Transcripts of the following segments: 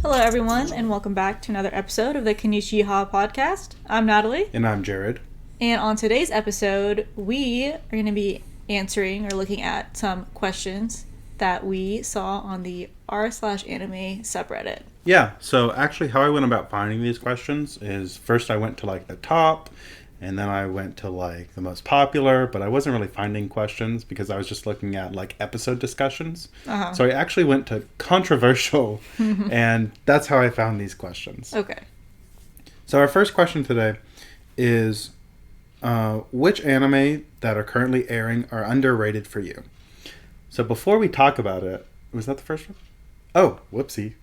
Hello, everyone, and welcome back to another episode of the Konich-Yeehaw podcast. I'm Natalie. And I'm Jared. And on today's episode, we are going to be answering or looking at some questions that we saw on the r/anime subreddit. Yeah, so actually how I went about finding these questions is first I went to the top, and then I went to the most popular, but I wasn't really finding questions because I was just looking at episode discussions. Uh-huh. So I actually went to controversial, and that's how I found these questions. Okay. So our first question today is, which anime that are currently airing are underrated for you? So before we talk about it, was that the first one? Oh, whoopsie.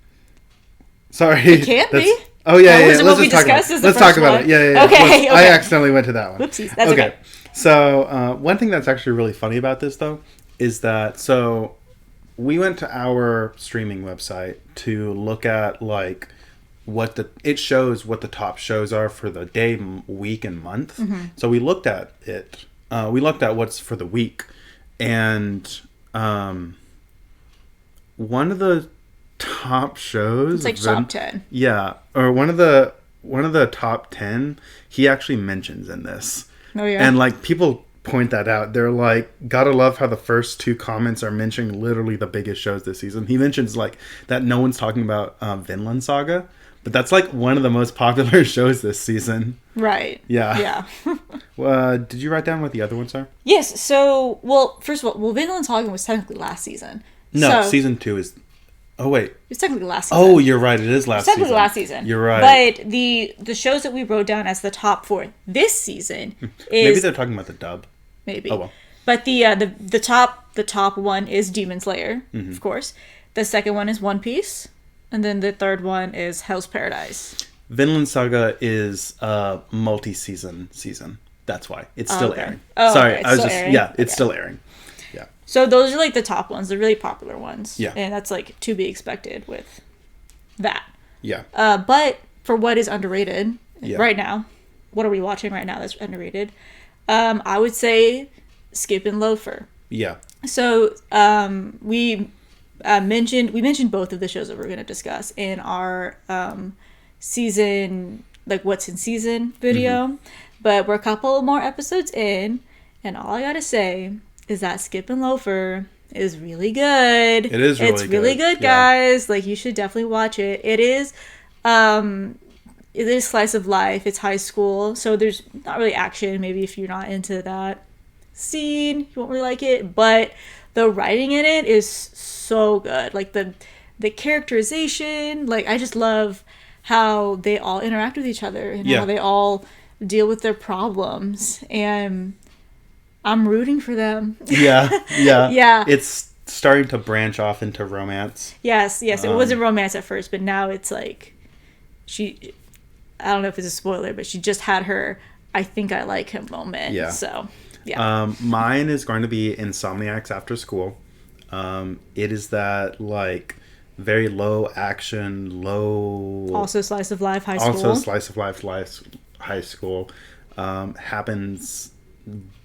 Sorry. It can't be. Oh, yeah. Let's talk about it. Yeah. Okay. I accidentally went to that one. Whoopsies. That's okay. So, one thing that's actually really funny about this, though, is that, so, we went to our streaming website to look at, it shows what the top shows are for the day, week, and month. Mm-hmm. So, we looked at it. We looked at what's for the week. And, one of the top shows, it's top 10, or one of the top 10 he actually mentions in this. Oh yeah. And people point that out. They're gotta love how the first two comments are mentioning literally the biggest shows this season. He mentions that no one's talking about Vinland Saga, but that's one of the most popular shows this season. Right. Yeah. Did you write down what the other ones are? Yes. So, first of all, Vinland Saga was technically last season. No, season 2 is. Oh wait, it's technically last season. Oh, you're right. It is last season. Technically last season. You're right. But the shows that we wrote down as the top 4 this season is maybe they're talking about the dub. Maybe. Oh well. But the top one is Demon Slayer, mm-hmm. of course. The second one is One Piece, and then the third one is Hell's Paradise. Vinland Saga is a multi-season season. That's why it's still airing. Oh, sorry, okay. I was just airing? it's still airing. Yeah. So those are the top ones, the really popular ones. Yeah. And that's to be expected with that. Yeah. But for what is underrated right now, what are we watching right now that's underrated? I would say Skip and Loafer. Yeah. So we mentioned both of the shows that we're going to discuss in our season, what's in season video. Mm-hmm. But we're a couple more episodes in, and all I gotta say is that Skip and Loafer is really good. It is really good. It's really good, guys. Yeah. You should definitely watch it. It is slice of life. It's high school, so there's not really action. Maybe if you're not into that scene, you won't really like it. But the writing in it is so good. The characterization. I just love how they all interact with each other and how they all deal with their problems, and I'm rooting for them. Yeah. Yeah. It's starting to branch off into romance. Yes. It wasn't romance at first, but now it's she, I don't know if it's a spoiler, but she just had her I think I like him moment. Yeah. So, yeah. Mine is going to be Insomniacs After School. It is that very low action, also slice of life high school happens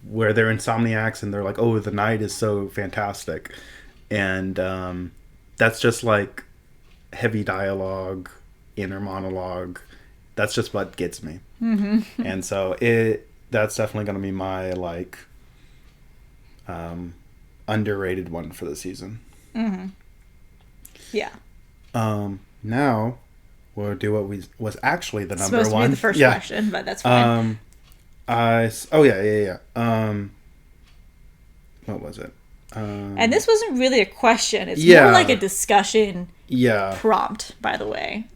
where they're insomniacs and they're oh, the night is so fantastic, and that's just heavy dialogue, inner monologue. That's just what gets me. Mm-hmm. And so that's definitely going to be my underrated one for the season. Mm-hmm. Yeah. Now we'll do what was actually the number one. Supposed to be the first question, but that's fine. Yeah. What was it? And this wasn't really a question. It's more like a discussion prompt, by the way.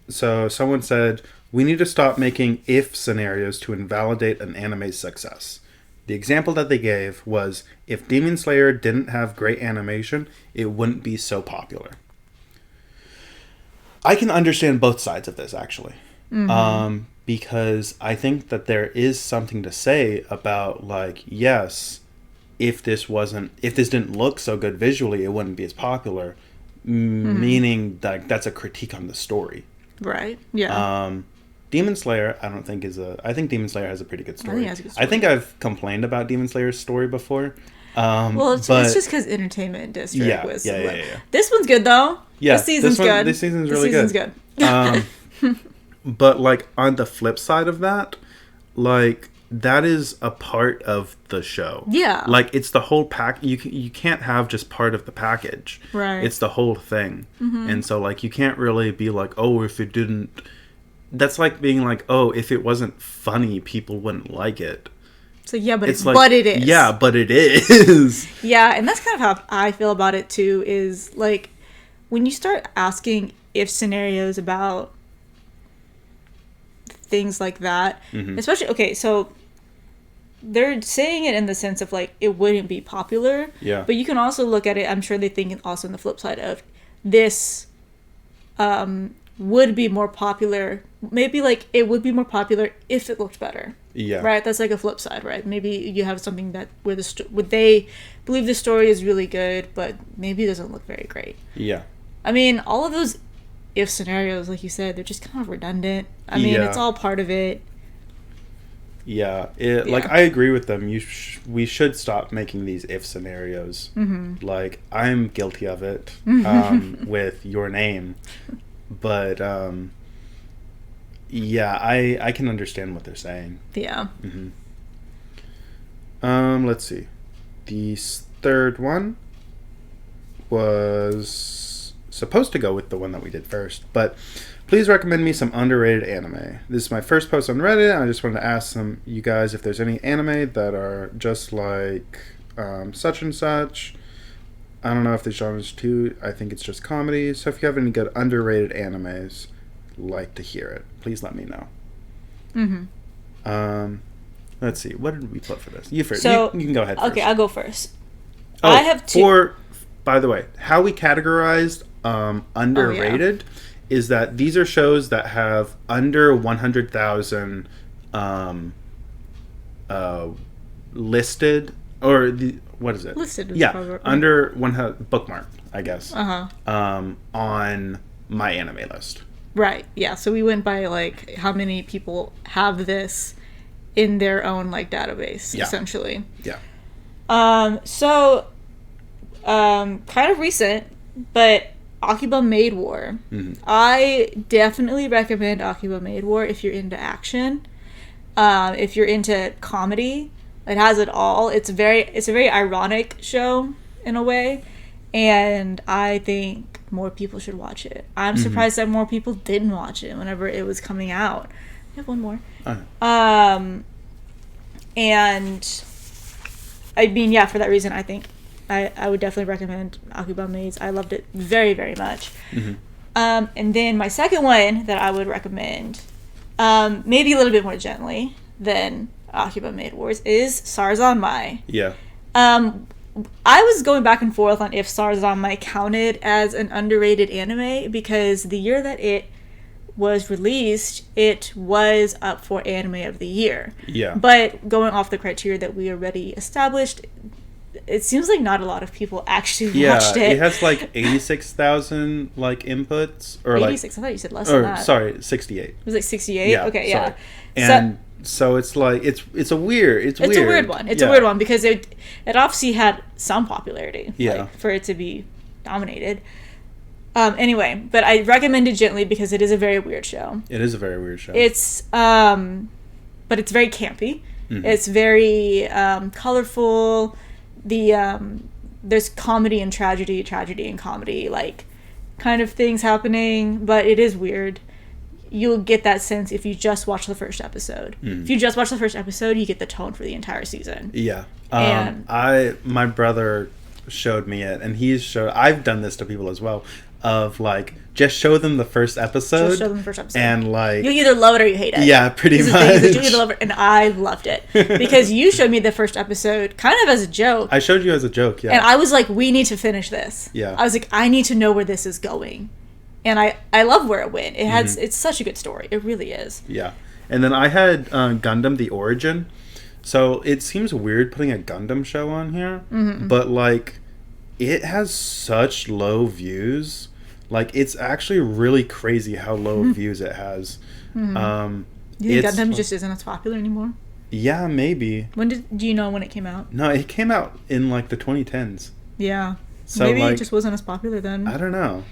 So someone said, we need to stop making if scenarios to invalidate an anime's success. The example that they gave was, if Demon Slayer didn't have great animation, it wouldn't be so popular. I can understand both sides of this, actually. Mm-hmm. Because I think that there is something to say about, yes, if this didn't look so good visually, it wouldn't be as popular. Mm-hmm. Meaning that that's a critique on the story. Right, yeah. Demon Slayer, I think Demon Slayer has a pretty good story. I think I've complained about Demon Slayer's story before. Well, it's just because Entertainment District was. Yeah. This one's good though. Yeah, this season's good. This season's really good. But like on the flip side of that, like that is a part of the show. Yeah. Like it's the whole pack. You can't have just part of the package. Right. It's the whole thing. And so like you can't really be like, oh, if it didn't. That's like being like, oh, if it wasn't funny, people wouldn't like it. So yeah, but it's like, but it is. Yeah, but it is. Yeah, and that's kind of how I feel about it too. Is like when you start asking if scenarios about things like that, especially okay, so they're saying it in the sense of like it wouldn't be popular. Yeah. But you can also look at it. I'm sure they think also on the flip side of this. Would be more popular. Maybe like it would be more popular if it looked better. Yeah. Right. That's like a flip side, right? Maybe you have something that where would they believe the story is really good, but maybe it doesn't look very great. Yeah. I mean, all of those if scenarios, like you said, they're just kind of redundant. I mean, it's all part of it. Yeah. Like I agree with them. We should stop making these if scenarios. Like I'm guilty of it with Your Name. But yeah, I can understand what they're saying. Yeah. Let's see. The third one was supposed to go with the one that we did first, but please recommend me some underrated anime. This is my first post on Reddit, and I just wanted to ask you guys if there's any anime that are just like such and such. I don't know if the genre's too. I think it's just comedy. So if you have any good underrated animes, like to hear it. Please let me know. Let's see. What did we put for this? You first. So, you can go ahead first. Okay, I'll go first. Oh, I have two. Or, by the way, how we categorized underrated is that these are shows that have under 100,000 listed, or what is it? Listed. Under 100 bookmark, I guess. On my anime list. Right. Yeah. So we went by like how many people have this in their own like database, essentially. Yeah. Kind of recent, but Akiba Maid War. I definitely recommend Akiba Maid War if you're into action. If you're into comedy. It has it all. It's a very ironic show in a way, and I think more people should watch it. I'm surprised that more people didn't watch it whenever it was coming out. I have one more. And I mean, yeah, for that reason, I think I would definitely recommend Akiba Maids. I loved it very, very much. And then my second one that I would recommend, maybe a little bit more gently than Akiba Maid Wars, is Sarazanmai. Yeah. I was going back and forth on if Sarazanmai counted as an underrated anime because the year that it was released, it was up for Anime of the Year. Yeah. But going off the criteria that we already established, it seems like not a lot of people actually watched it. It has like 86,000 like inputs or 86. I thought you said less than that. Sorry, 68. It was like 68. Yeah, okay, yeah. And so it's like it's a weird one. It's a weird one because it obviously had some popularity. Yeah. Like, for it to be nominated. Anyway, but I recommend it gently because it is a very weird show. It is a very weird show. It's but it's very campy. It's very colorful. There's comedy and tragedy and comedy, like kind of things happening, but it is weird. You'll get that sense if you just watch the first episode. If you just watch the first episode, you get the tone for the entire season. Yeah. My brother showed me it, and I've done this to people as well, of like just show them the first episode. And like you either love it or you hate it. Yeah, pretty much. You either love it, and I loved it because you showed me the first episode kind of as a joke. I showed you as a joke, yeah. And I was like, we need to finish this. Yeah. I was like, I need to know where this is going. And I love where it went. It's such a good story. It really is. Yeah. And then I had Gundam The Origin. So it seems weird putting a Gundam show on here, but like it has such low views. Like it's actually really crazy how low views it has. You think Gundam just isn't as popular anymore? Yeah, maybe. Do you know when it came out? No, it came out in like the 2010s. Yeah. So Maybe like, it just wasn't as popular then. I don't know.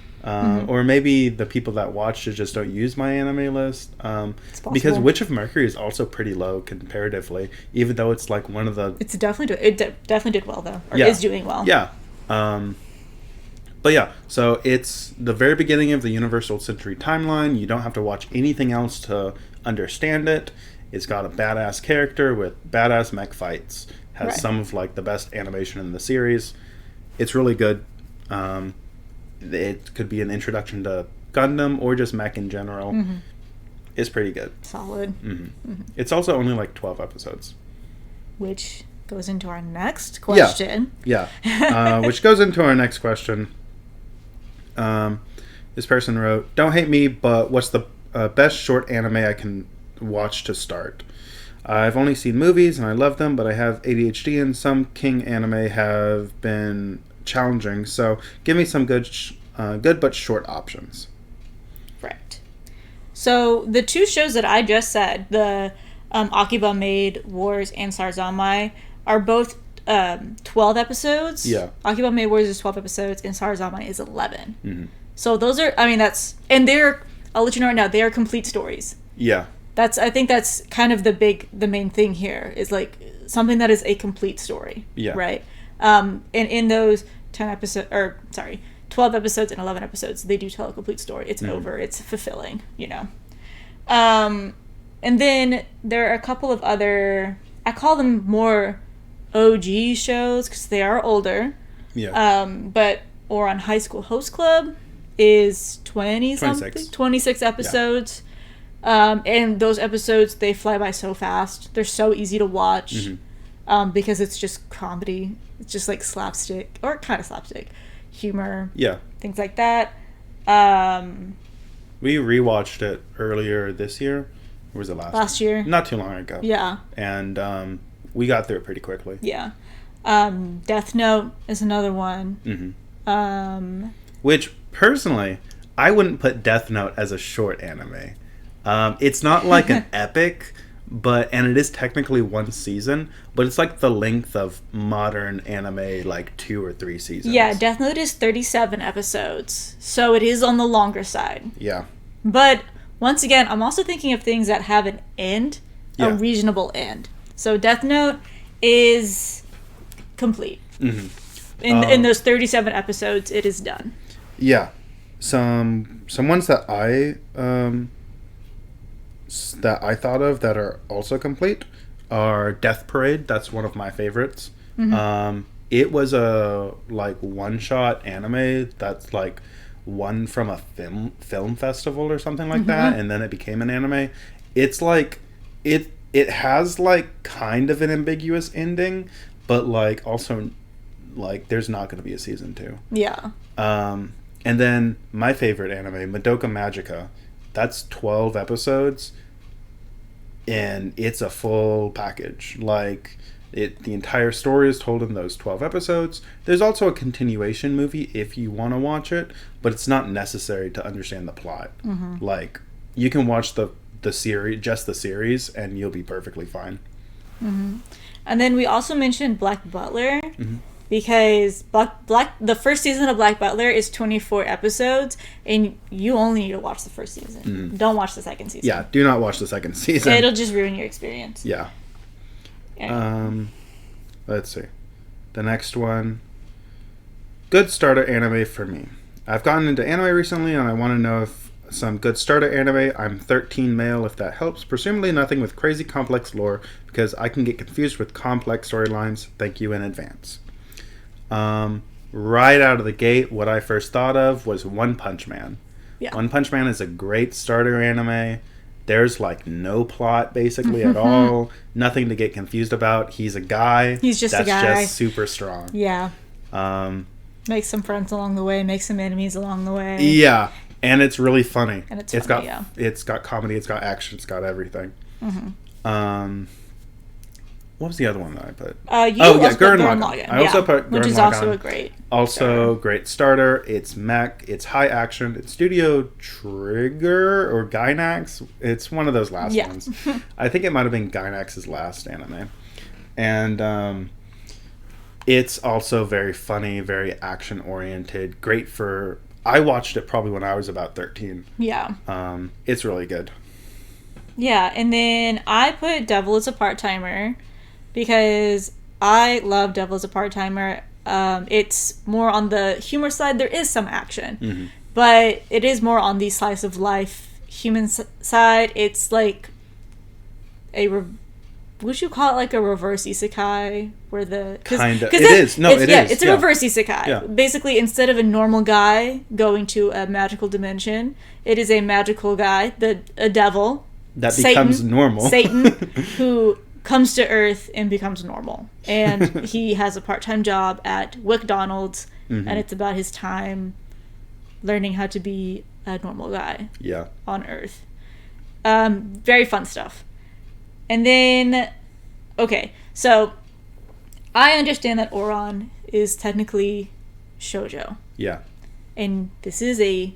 Or maybe the people that watched it just don't use my anime list. It's possible. Because Witch of Mercury is also pretty low comparatively, even though it's like one of the... It's definitely... definitely did well, though. Or Yeah. is doing well. Yeah. But yeah, so it's the very beginning of the Universal Century timeline. You don't have to watch anything else to understand it. It's got a badass character with badass mech fights. Has Right. some of like the best animation in the series. It's really good. It could be an introduction to Gundam or just mech in general. Mm-hmm. It's pretty good. Solid. It's also only like 12 episodes. Which goes into our next question. Yeah. Which goes into our next question. This person wrote, "Don't hate me, but what's the best short anime I can watch to start? I've only seen movies and I love them, but I have ADHD and some king anime have been challenging. So give me some good but short options." Right. So the two shows that I just said, the Akiba Maid Wars and Sarazanmai, are both 12 episodes. Yeah. Akiba Maid Wars is 12 episodes and Sarazanmai is 11. Mm-hmm. So those are, I mean, and they're, I'll let you know right now, they are complete stories. Yeah. I think that's kind of the main thing here, is like something that is a complete story. Yeah. Right. And in those 12 episodes and 11 episodes, they do tell a complete story. It's over. It's fulfilling, you know. And then there are a couple of other, I call them more OG shows because they are older. Yeah. But Ouran High School Host Club is 26 episodes. And those episodes, they fly by so fast. They're so easy to watch because it's just comedy. It's just like slapstick, or kind of slapstick humor. Yeah. Things like that. We rewatched it earlier this year. Or was it last year? Not too long ago. Yeah. And we got through it pretty quickly. Yeah. Death Note is another one. Mm-hmm. Which, personally, I wouldn't put Death Note as a short anime. It's not like an epic, and it is technically one season, but it's like the length of modern anime, like 2 or 3 seasons. Yeah, Death Note is 37 episodes, so it is on the longer side. Yeah. But, once again, I'm also thinking of things that have an end, Yeah. a reasonable end. So Death Note is complete. Mm-hmm. In those 37 episodes, it is done. Yeah. Some ones that I thought of that are also complete are Death Parade. That's one of my favorites. It was a like one-shot anime that's like won from a film festival or something like that, and then it became an anime. It's like it has like kind of an ambiguous ending, but like also like there's not going to be a season 2. Yeah. And then my favorite anime, Madoka Magica, that's 12 episodes, and it's a full package. Like, the entire story is told in those 12 episodes. There's also a continuation movie if you want to watch it, but it's not necessary to understand the plot. Like, you can watch the series, just the series, and you'll be perfectly fine. And then we also mentioned Black Butler. Because the first season of Black Butler is 24 episodes, and you only need to watch the first season. Don't watch the second season. Yeah, do not watch the second season. It'll just ruin your experience. Yeah. Anyway. Let's see. The next one. Good starter anime for me. I've gotten into anime recently, and I want to know if some good starter anime. I'm 13 male, if that helps. Presumably nothing with crazy complex lore, because I can get confused with complex storylines. Thank you in advance. Right out of the gate, what I first thought of was One Punch Man. Yeah. One Punch Man is a great starter anime. There's like no plot basically at all. Nothing to get confused about. He's a guy. He's just that's a guy. just super strong. Yeah. Makes some friends along the way. Makes some enemies along the way. Yeah, and it's really funny. And it's funny, got it's got comedy. It's got action. It's got everything. what was the other one that I put? You Oh yeah, also put Gurren Gurren Lagann. Lagann. I also Yeah, put Gurren which is Lagann. also a great Also, starter. great starter. It's mech. It's high action. It's Studio Trigger or Gainax. It's one of those last Yeah. ones. I think it might have been Gainax's last anime. And it's also very funny, very action oriented. Great for. I watched it probably when I was about 13. Yeah. It's really good. Yeah, and then I put Devil as a part-timer because I love Devil as a part-timer. It's more on the humor side. There is some action, but it is more on the slice of life human side. It's like would you call it like a reverse isekai? Where the... Kind of. It is. No, it is. It's a reverse isekai. Yeah. Basically, instead of a normal guy going to a magical dimension, it is a magical guy, a devil... That becomes normal. Satan, who comes to Earth and becomes normal. And he has a part-time job at McDonald's, and it's about his time learning how to be a normal guy on Earth. Very fun stuff. And then, okay, so I understand that Oran is technically shoujo. Yeah. And this is a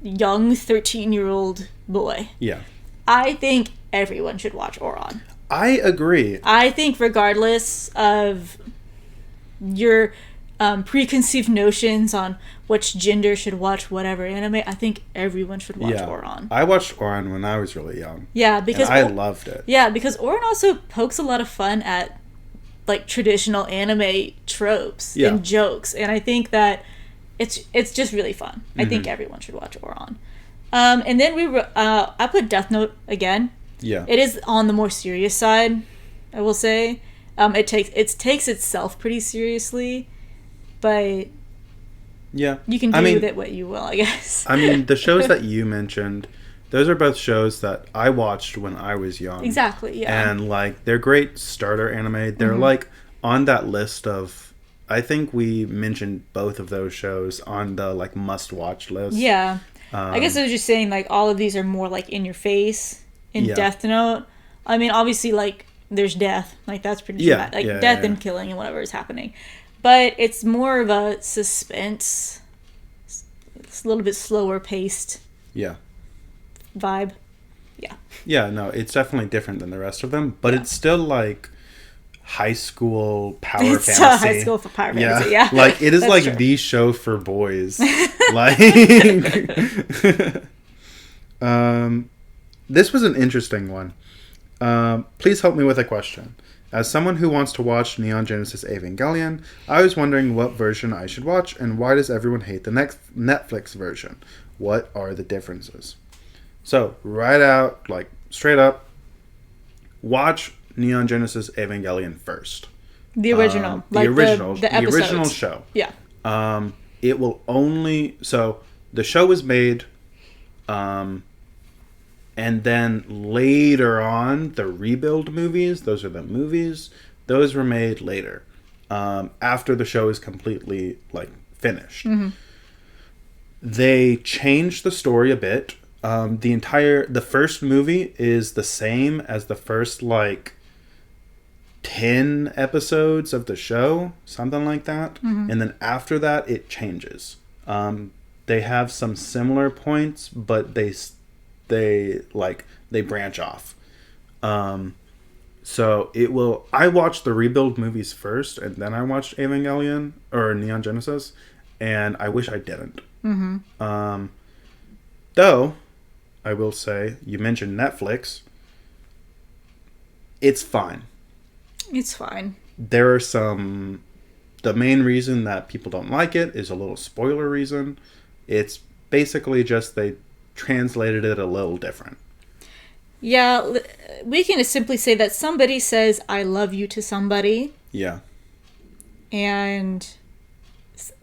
young 13-year-old boy. Yeah. I think everyone should watch Oran. I agree. I think regardless of your preconceived notions on which gender should watch whatever anime, I think everyone should watch Oran. I watched Oran when I was really young. Yeah, because I loved it. Yeah, because Oran also pokes a lot of fun at like traditional anime tropes and jokes, and I think that it's just really fun. I think everyone should watch Oran. And then I put Death Note again. Yeah. It is on the more serious side, I will say. It takes itself pretty seriously, but yeah, you can do with it what you will, I guess. I mean, the shows that you mentioned, those are both shows that I watched when I was young. Exactly, yeah. And like they're great starter anime. They're like on that list of, I think we mentioned both of those shows on the like must watch list. Yeah. I guess I was just saying, like, all of these are more, like, in your face in Death Note. I mean, obviously, like, there's death. Like, that's pretty dramatic. Like, death and killing and whatever is happening. But it's more of a suspense. It's a little bit slower paced. Yeah. Vibe. Yeah. Yeah, no, it's definitely different than the rest of them. But it's still, like... high school power fantasy. It's high school for power fantasy, yeah. Like, it is like true. The show for boys. Like, this was an interesting one. Please help me with a question. As someone who wants to watch Neon Genesis Evangelion, I was wondering what version I should watch, and why does everyone hate the next Netflix version? What are the differences? So, right out, like, straight up, watch Neon Genesis Evangelion first. The original. The original. The the original show. Yeah. It will only... So, the show was made... and then later on, the rebuild movies, those are the movies, those were made later. After the show is completely, like, finished. They changed the story a bit. The first movie is the same as the first, like, 10 episodes of the show, something like that. And then after that, it changes. They have some similar points, but they branch off. So it will... I watched the rebuild movies first, and then I watched Evangelion, or Neon Genesis, and I wish I didn't. Though, I will say, you mentioned Netflix. It's fine. It's fine. There are some... The main reason that people don't like it is a little spoiler reason. It's basically just they translated it a little different. Yeah, we can simply say that somebody says, I love you to somebody. Yeah. And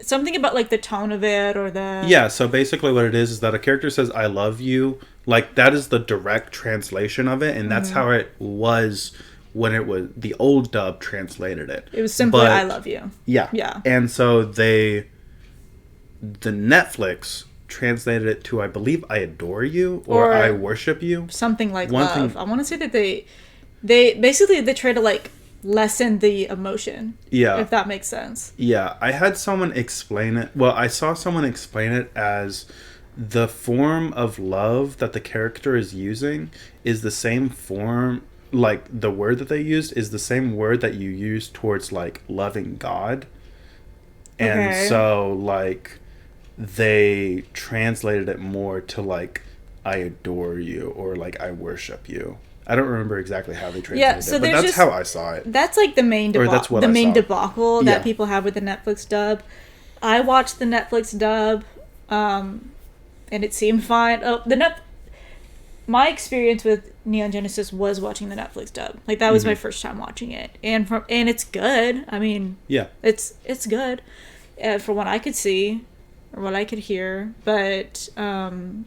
something about, like, the tone of it or the... Yeah, so basically what it is that a character says, I love you. Like, that is the direct translation of it, and that's how it was when it was... The old dub translated it. It was simply, I love you. Yeah. Yeah. And so the Netflix translated it to, I believe, I adore you, or I worship you. Something like love. I want to say that they basically, they try to, like, lessen the emotion. Yeah. If that makes sense. Yeah, I had someone explain it. Well, I saw someone explain it as the form of love that the character is using is the same form, like the word that they used is the same word that you use towards like loving God. And Okay. so like they translated it more to like I adore you or like I worship you. I don't remember exactly how they translated it, but that's how I saw it. That's like the main debacle that people have with the Netflix dub. I watched the Netflix dub, and it seemed fine. My experience with Neon Genesis was watching the Netflix dub. Like that was my first time watching it, and it's good. I mean, yeah, it's good, from what I could see or what I could hear. But from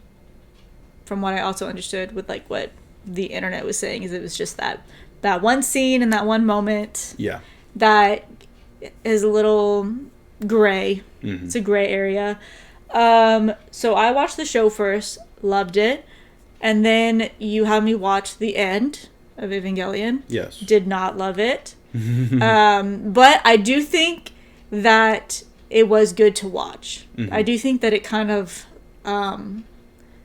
what I also understood with like what the internet was saying is it was just that one scene and that one moment. Yeah, that is a little gray. It's a gray area. So I watched the show first, loved it, and then you had me watch the end of Evangelion. Yes. Did not love it. But I do think that it was good to watch. I do think that it kind of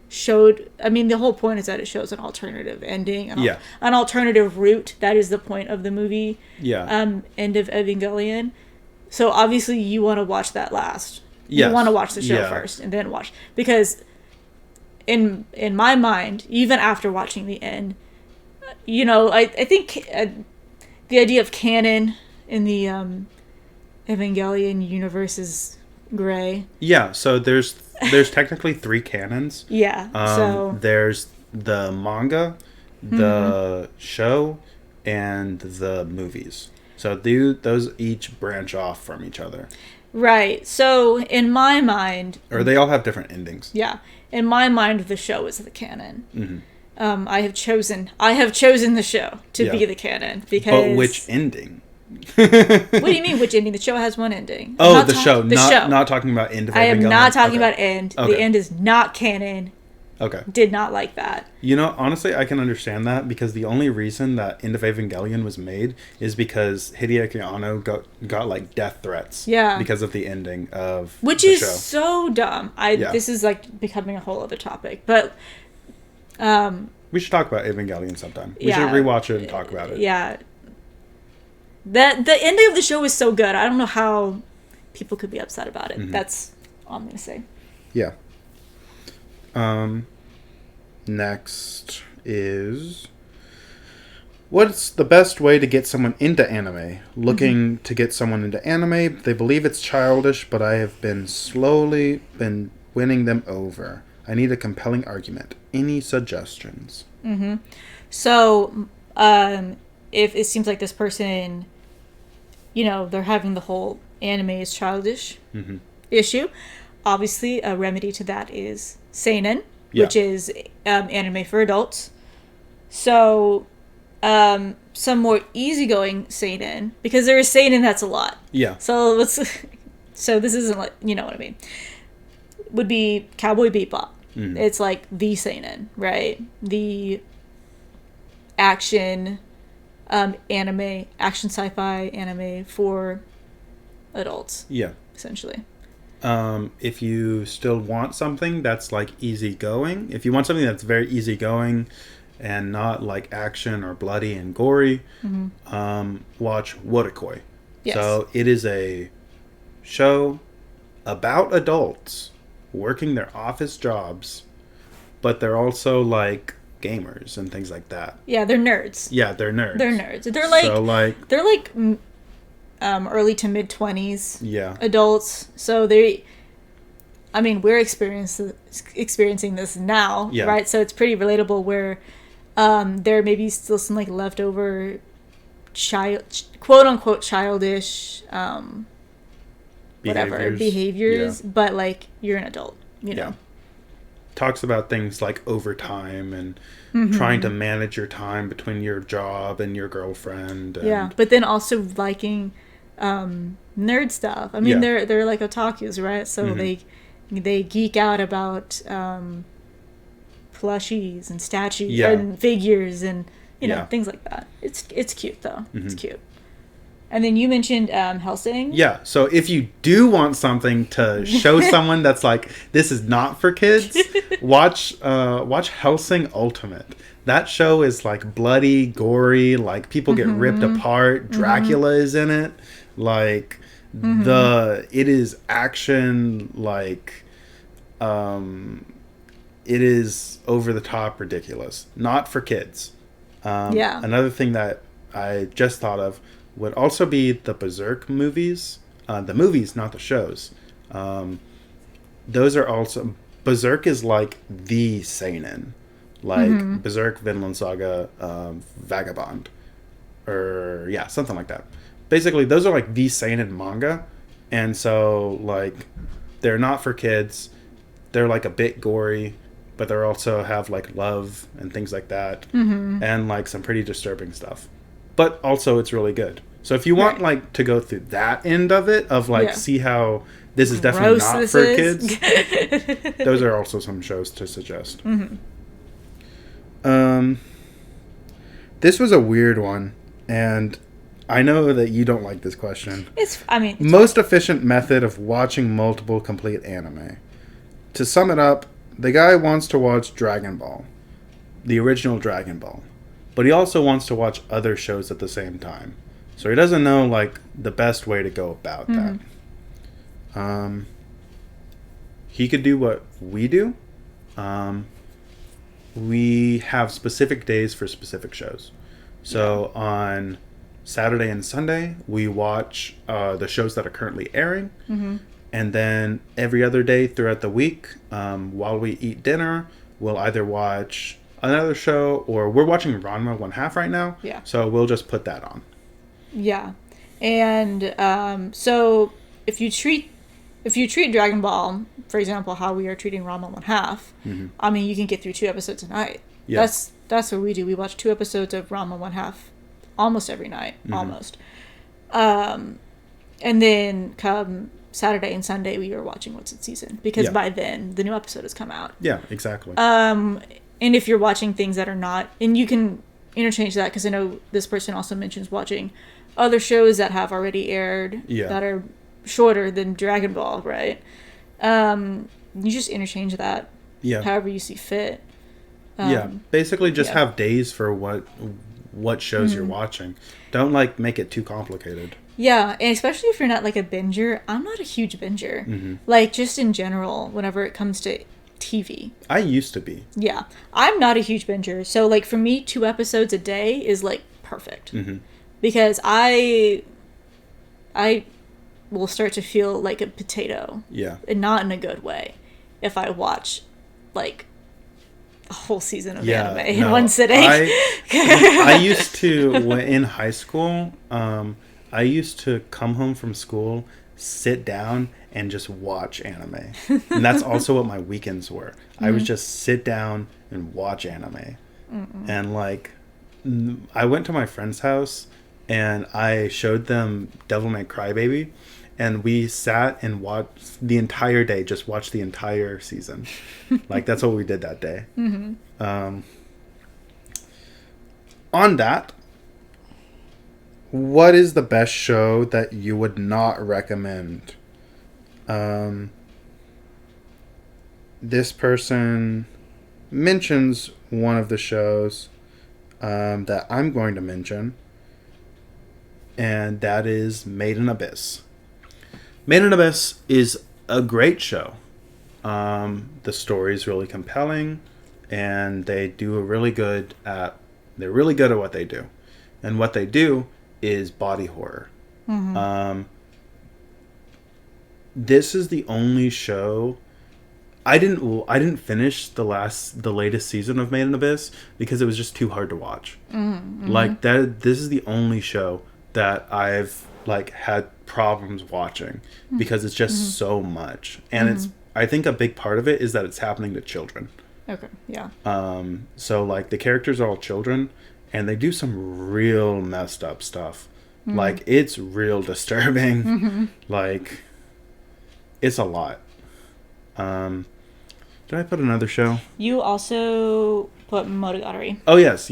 showed, I mean, the whole point is that it shows an alternative ending, an alternative route. That is the point of the movie. End of Evangelion. So obviously you want to watch that last. You want to watch the show first and then watch, because in my mind, even after watching the end, you know, I think the idea of canon in the Evangelion universe is gray. Yeah, so there's technically 3 canons. Yeah. So there's the manga, the show, and the movies. So those each branch off from each other. Right. So in my mind, or they all have different endings. Yeah. In my mind, the show is the canon. I have chosen the show to be the canon because. But which ending? What do you mean, which ending? The show has one ending. Oh, the show. Not talking about end of Evangelion. I am not talking about end. Okay. The end is not canon. Okay. Did not like that. You know, honestly, I can understand that because the only reason that End of Evangelion was made is because Hideaki Anno got like death threats. Yeah. Because of the ending of the show. So dumb. This is like becoming a whole other topic, but we should talk about Evangelion sometime. We should rewatch it and talk about it. Yeah. The ending of the show is so good. I don't know how people could be upset about it. That's all I'm gonna say. Yeah. Next is, what's the best way to get someone into anime? Looking to get someone into anime. They believe it's childish, but I have slowly been winning them over. I need a compelling argument. Any suggestions? So, if it seems like this person, you know, they're having the whole anime is childish issue, obviously a remedy to that is seinen, which is anime for adults. So some more easygoing seinen, because there is seinen that's a lot. Yeah. So this isn't like, you know what I mean, would be Cowboy Bebop. It's like the seinen, right? The action anime, action sci-fi anime for adults. Yeah. Essentially. If you still want something that's like easygoing, if you want something that's very easygoing and not like action or bloody and gory, watch Wotakoi. Yes. So it is a show about adults working their office jobs, but they're also like gamers and things like that. Yeah, they're nerds. They're nerds. They're like early to mid 20s. Yeah. Adults. So we're experiencing this now, right? So it's pretty relatable where there may be still some like leftover quote unquote childish behaviors, but like you're an adult, you know. Talks about things like overtime and trying to manage your time between your job and your girlfriend. And but then also liking nerd stuff. I mean, they're like otakus, right? So they geek out about plushies and statues and figures and you know things like that. It's cute though. It's cute. And then you mentioned Hellsing. Yeah, so if you do want something to show someone that's like, this is not for kids, watch Hellsing Ultimate. That show is like bloody, gory, like people get ripped apart. Dracula is in it. Like it is action, like it is over the top ridiculous. Not for kids. Another thing that I just thought of would also be the Berserk movies. The movies, not the shows. Those are also... Berserk is like the seinen. Like Berserk, Vinland Saga, Vagabond. Or, yeah, something like that. Basically, those are like the seinen manga. And so, like, they're not for kids. They're like a bit gory. But they also have like love and things like that. And like some pretty disturbing stuff. But also it's really good. So if you want like to go through that end of it, of like see how this is definitely not for kids, those are also some shows to suggest. This was a weird one, and I know that you don't like this question. It's most efficient method of watching multiple complete anime. To sum it up, the guy wants to watch Dragon Ball, the original Dragon Ball. But he also wants to watch other shows at the same time. So he doesn't know, like, the best way to go about that. He could do what we do. We have specific days for specific shows. So on Saturday and Sunday, we watch the shows that are currently airing. And then every other day throughout the week, while we eat dinner, we'll either watch another show, or we're watching Ranma 1/2 right now. So we'll just put that on. And so if you treat Dragon Ball, for example, how we are treating Ranma 1/2, I mean, you can get through 2 episodes a night. That's what we do. We watch 2 episodes of Ranma 1/2 almost every night, almost. And then come Saturday and Sunday, we are watching What's in Season, because by then the new episode has come out. Yeah, exactly. And if you're watching things that are not, and you can interchange that, because I know this person also mentions watching other shows that have already aired that are shorter than Dragon Ball, right? You just interchange that however you see fit. Basically just have days for what shows you're watching. Don't like make it too complicated. And especially if you're not like a binger. I'm not a huge binger. Like, just in general, whenever it comes to TV. I used to be. I'm not a huge binger. So, like, for me, 2 episodes a day is, like, perfect. Because I will start to feel like a potato. And not in a good way. If I watch, like, a whole season of anime in one sitting. I used to, in high school, I used to come home from school, sit down, and just watch anime. And that's also what my weekends were. I would just sit down and watch anime. And, like, I went to my friend's house, and I showed them Devil May Cry Baby, and we sat and watched the entire day, just watched the entire season. Like, that's what we did that day. On that, what is the best show that you would not recommend? This person mentions one of the shows that I'm going to mention, and that is Made in Abyss. Made in Abyss is a great show. The story is really compelling, and they're really good at what they do. And what they do is body horror. This is the only show I didn't finish the latest season of Made in Abyss because it was just too hard to watch. Like that, this is the only show that I've like had problems watching because it's just so much, and I think a big part of it is that it's happening to children. So like the characters are all children, and they do some real messed up stuff. Like, it's real disturbing. Like, it's a lot. Did I put another show? You also put Monogatari. Oh, yes.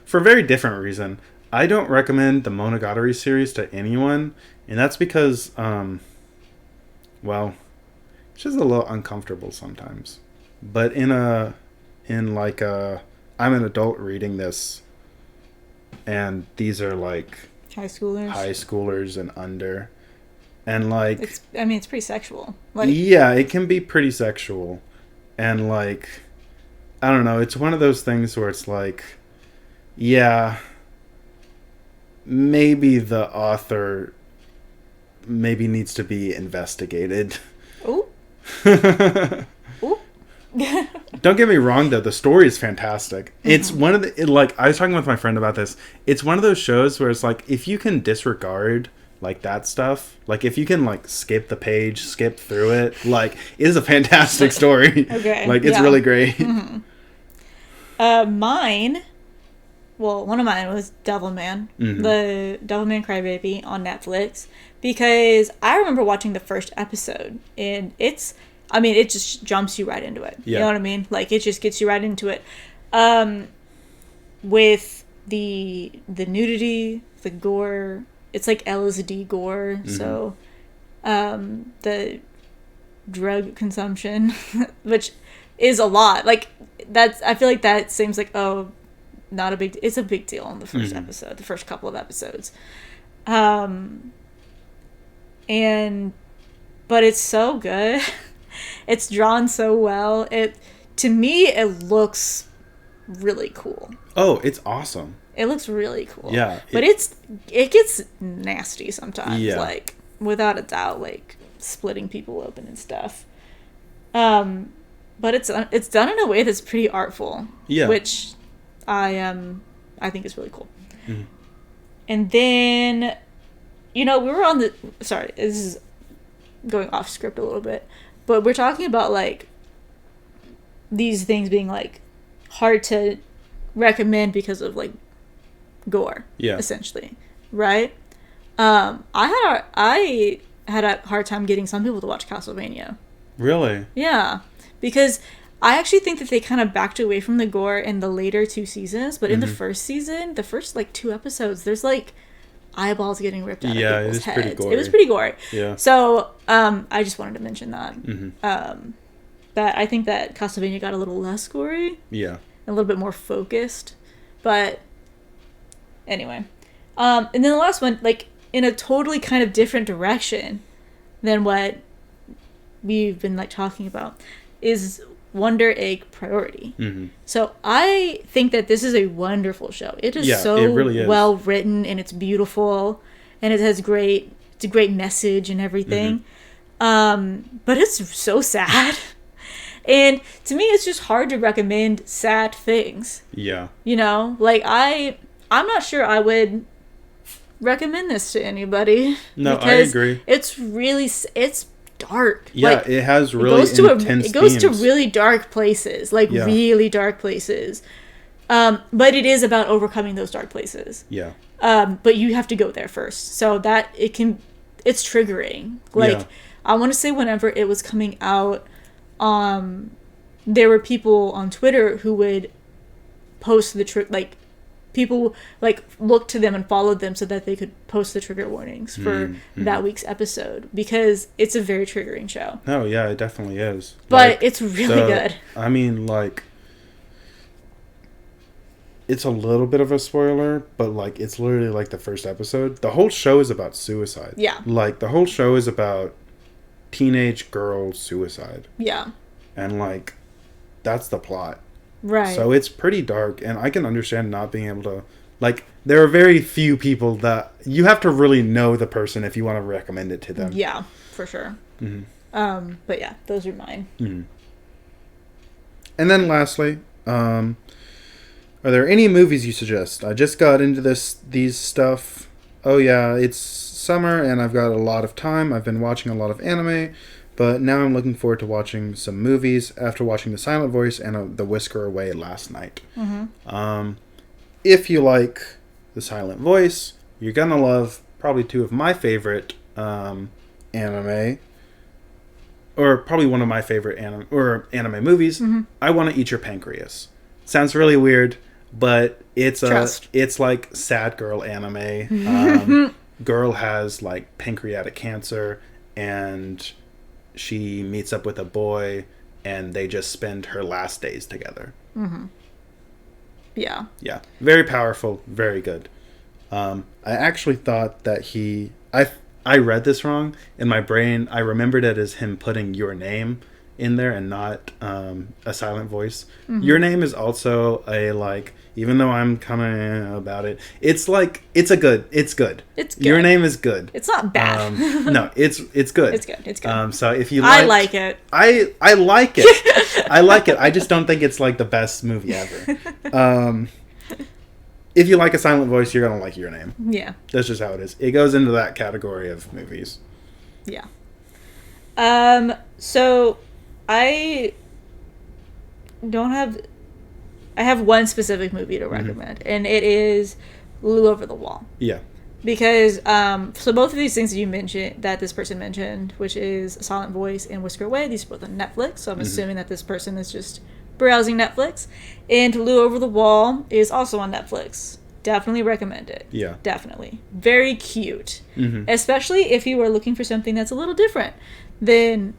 For a very different reason. I don't recommend the Monogatari series to anyone, and that's because, well, it's just a little uncomfortable sometimes. But in like I'm an adult reading this, and these are like High schoolers. high schoolers and under, and like it's pretty sexual. Like, yeah, it can be pretty sexual, and like I don't know, it's one of those things where it's like, yeah, maybe the author maybe needs to be investigated. ooh, ooh. Don't get me wrong, though. The story is fantastic. It's one of the... like, I was talking with my friend about this. It's one of those shows where it's like, if you can disregard, like, that stuff, like, if you can, like, skip the page, skip through it, like, it is a fantastic story. Okay. Like, it's really great. Mine... Well, one of mine was Devilman. The Devilman Crybaby on Netflix. Because I remember watching the first episode. And it's... I mean, it just jumps you right into it. Yeah. You know what I mean? Like, it just gets you right into it. With the nudity, the gore, it's like LSD gore. So, the drug consumption, which is a lot. Like, I feel like that seems like, oh, not a big, it's a big deal in the first episode, the first couple of episodes. But it's so good. It's drawn so well. To me, it looks really cool. Oh, it's awesome. It looks really cool. Yeah. But it gets nasty sometimes. Yeah. Like, without a doubt, like, splitting people open and stuff. But it's done in a way that's pretty artful. Yeah. Which I think is really cool. And then, we were on sorry, this is going off script a little bit. But we're talking about, like, these things being, like, hard to recommend because of, like, gore. Yeah. Essentially. Right? I had a hard time getting some people to watch Castlevania. Really? Yeah. Because I actually think that they kind of backed away from the gore in the later 2 seasons. But in the first season, the first, like, 2 episodes, there's, like, eyeballs getting ripped out of people's heads. Pretty gory. It was pretty gory. Yeah. So, I just wanted to mention that. That I think that Castlevania got a little less gory. Yeah. A little bit more focused. But, anyway. And then the last one, like, in a totally kind of different direction than what we've been, like, talking about, is Wonder Egg Priority. So I think that this is a wonderful show. It is it really is. Well written, and it's beautiful, and it's a great message and everything. But it's so sad. And to me, it's just hard to recommend sad things. Yeah. Like, I'm not sure I would recommend this to anybody. No, I agree. It's really, it's dark. Yeah, like, it has really intense it goes to themes. really dark places, like really dark places. But it is about overcoming those dark places. Yeah. But you have to go there first. So that it's triggering. Like, I want to say whenever it was coming out, there were people on Twitter who would post people like looked to them and followed them so that they could post the trigger warnings for that week's episode, because it's a very triggering show. Oh yeah, it definitely is. But it's really good. I mean, like, it's a little bit of a spoiler, but like, it's literally like the first episode. The whole show is about suicide. Yeah. Like, the whole show is about teenage girl suicide. Yeah. And like, that's the plot. Right. So it's pretty dark, and I can understand not being able to, like, there are very few people that you have to really know the person if you want to recommend it to them. Yeah, for sure. But yeah, those are mine. And then lastly, are there any movies you suggest? I just got into these stuff. Oh yeah, it's summer and I've got a lot of time. I've been watching a lot of anime. But now I'm looking forward to watching some movies after watching The Silent Voice and The Whisker Away last night. If you like The Silent Voice, you're going to love probably 2 of my favorite anime, or probably one of my favorite anime movies. I Want to Eat Your Pancreas. Sounds really weird, but it's Trust. it's like sad girl anime. Girl has like pancreatic cancer, and she meets up with a boy, and they just spend her last days together. Yeah. Yeah, very powerful, very good. I actually thought that I read this wrong in my brain. I remembered it as him putting your name in there and not a silent voice. Your name is also a, like, even though I'm kind of about it, it's like it's good. It's good. Your name is good. It's not bad. No, it's good. It's good. It's good. So if you I like it. I like it. I like it. I just don't think it's like the best movie ever. If you like a silent voice, you're gonna like Your Name. Yeah. That's just how it is. It goes into that category of movies. Yeah. So I have one specific movie to recommend, and it is Lulu Over the Wall. Yeah. Because so both of these things that you mentioned, that this person mentioned, which is A Silent Voice and Whisker Away, these are both on Netflix. So I'm assuming that this person is just browsing Netflix. And Lulu Over the Wall is also on Netflix. Definitely recommend it. Yeah. Definitely. Very cute. Especially if you are looking for something that's a little different than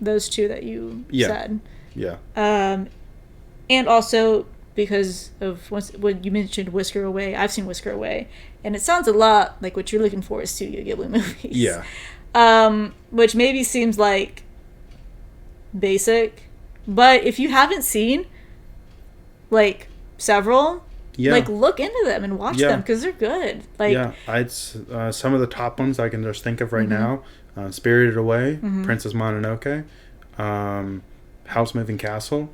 those two that you said. Yeah. And also because of what you mentioned, Whisker Away. I've seen Whisker Away, and it sounds a lot like what you're looking for is Studio Ghibli movies. Yeah. Which maybe seems like basic, but if you haven't seen like several, like look into them and watch them because they're good. Like some of the top ones I can just think of right now: Spirited Away, Princess Mononoke, House Moving Castle,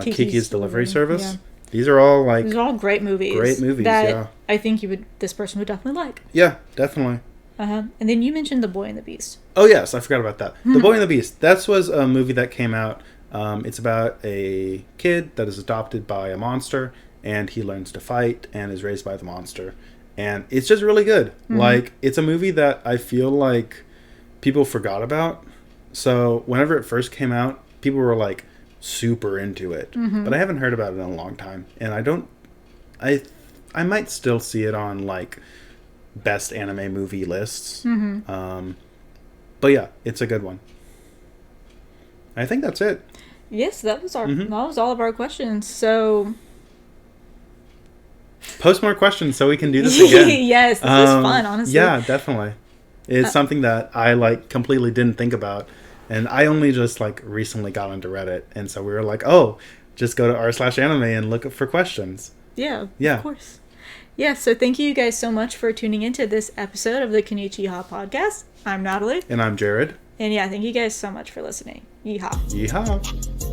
Kiki's Delivery Service. Yeah. These are all great movies. Great movies. That I think this person would definitely like. Yeah, definitely. And then you mentioned The Boy and the Beast. Oh yes, I forgot about that. The Boy and the Beast. That was a movie that came out. It's about a kid that is adopted by a monster, and he learns to fight and is raised by the monster. And it's just really good. Like, it's a movie that I feel like people forgot about. So whenever it first came out, people were like super into it. But I haven't heard about it in a long time. And I might still see it on like best anime movie lists. But yeah, it's a good one. I think that's it. Yes, that was all of our questions. So post more questions so we can do this again. Yes, this was fun, honestly. Yeah, definitely. It's something that I like completely didn't think about, and I only just like recently got onto Reddit, and so we were like, oh, just go to r/anime and look for questions. Yeah, of course. Yeah, so thank you guys so much for tuning into this episode of the Konich-Yeehaw podcast. I'm Natalie. And I'm Jared. And yeah, thank you guys so much for listening. Yeehaw. Yeehaw.